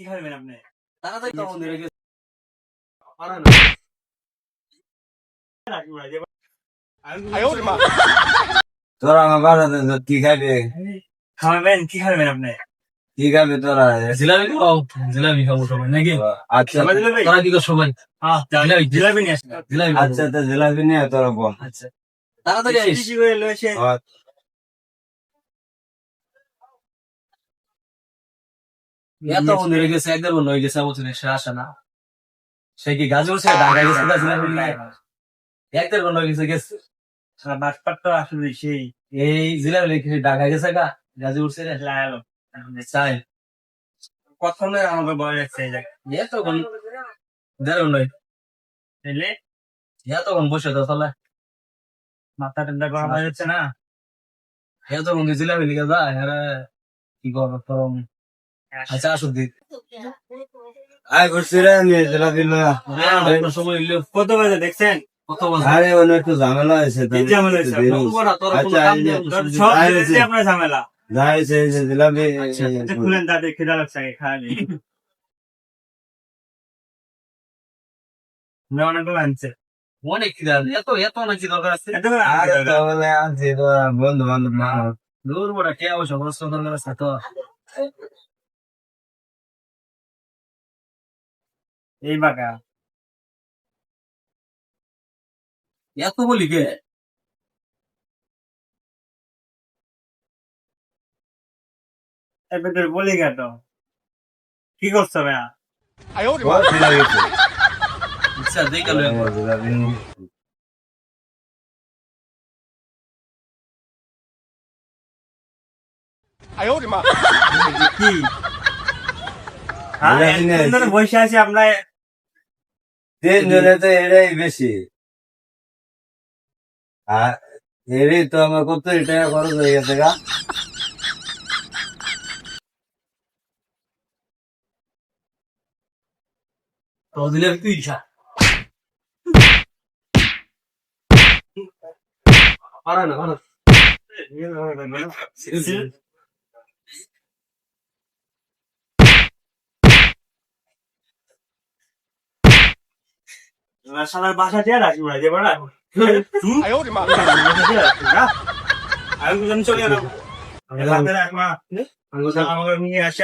কি খাবেন আপনি? তাড়াতাড়ি তো মন্দিরে গেছে। তোরা আমার বাড়াতে কি খাবি? খাওয়াবেন কি খাবেন আপনি? কি খাবি তোরা? জিলাপি খাও, জিলাপি খাবো সবাই নাকি? আচ্ছা তোরা কি করছো সবাই? জিলাপি জিলাপি নিয়ে আসেন। জিলাপি আচ্ছা তো জিলাপি নিয়ে তোরা বল। আচ্ছা তাড়াতাড়ি আইস। বেশি করে লইছেন। এত মন্দিরে গেছে একবার বন্ধ হয়ে গেছে বছর সে আসে না। সে কি গাজর সে ঢাকা গেছে না জিলাপি নিয়ে? একবার বন্ধ হয়ে গেছে। সারা বাসপাট্টা আসলে সেই এই জিলাপি লিখে ঢাকা গেছে গা গাজর উঠছে রে। লাগালো। চাই কতক্ষণ আমাকে বয় রাখছে এই জায়গায়। এতক্ষণ দেড় নয় তাইলে এতক্ষণ বসে তো তাহলে মাথা ঠান্ডা করা হয়ে যাচ্ছে না। এতক্ষণ জিলাপি লিখে যা হ্যাঁ কি করবো তোর। আচ্ছা আসুন দিক আয় করছি রে নিয়ে জিলাপি লয়া। সময় হইলো কত বাজে দেখছেন? কত বছর আরে অনেক একটু ঝামেলা হয়েছে কি ঝামেলা হয়েছে? আচ্ছা এই যে সব আয় জিনিসই হয়েছে। আপনার ঝামেলা। যা হয়েছে এই যে জিলাপি এটা খুলেন তাদের খিদা লাগছে আগে খাওয়া নেই। অনেকগুলো আনছে। অনেক খিদা এত এত অনেক কি দরকার আছে এত করে আরে আনছে তো বলে আনছি তোরা বন্ধু বান্ধব না দূর বড় কে অবশ্য অবস্থা দরকার আছে তো এই বাঁকা। এত বলি কে এবার বলি কেন? কি করছো ভাইয়া? বহুত খিদা গেছে। আচ্ছা দেখে লো জিলাপি কি? হ্যাঁ, জিলাপি নিয়ে এতক্ষণ ধরে আসছি। বসে আছি আমরা। তিনজনে তো এটাই বেশি আর এরই তো আমার কত টাকা খরচ হয়ে গেছে গা। তো দিলে তুই খা পারা না পারা সালার বাসা দিয়ে রাখি ভাই দেবো না। আমি বুঝলাম চলে গেলাম। রাতে রাখবা। আমাকে নিয়ে আসে